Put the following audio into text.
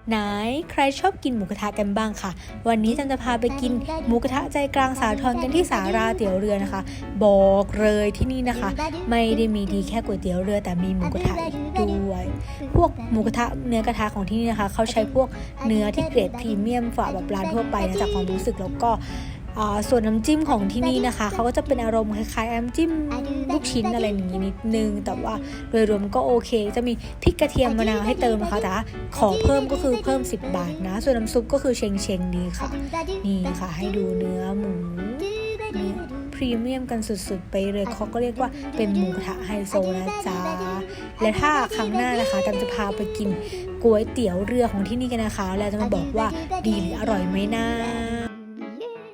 ไหนใครชอบกินหมูกระทะกันบ้างค่ะวันนี้จะพาไปกินหมูกระทะใจกลางสาทรกันที่สาราเตี๋ยวเรือนะคะบอกเลยที่นี่นะคะไม่ได้มีดีแค่ก๋วยเตี๋ยวเรือแต่มีหมูกระทะด้วยพวกหมูกระทะเนื้อกระทะของที่นี่นะคะเขาใช้พวกเนื้อที่เกรดพรีเมียมฝ่าแบบร้านทั่วไปนะจากความรู้สึกแล้วก็ส่วนน้ำจิ้มของที่นี่นะคะเขาก็จะเป็นอารมณ์คล้ายๆน้ำจิ้มลูกชิ้นอะไรอย่างนี้นิดนึงแต่ว่าโดยรวมก็โอเคจะมีพริกกระเทียมมะนาวให้เติมนะคะแต่ขอเพิ่มก็คือเพิ่ม10 บาทนะส่วนน้ำซุปก็คือเชงดีค่ะนี่ค่ะให้ดูเนื้อหมูพรีเมียมกันสุดๆไปเลยเขาก็เรียกว่าเป็นหมูกระทะไฮโซนะจ๊ะและถ้าครั้งหน้านะคะตามจะพาไปกินก๋วยเตี๋ยวเรือของที่นี่กันนะคะแล้วจะมาบอกว่าดีหรืออร่อยไหมนะ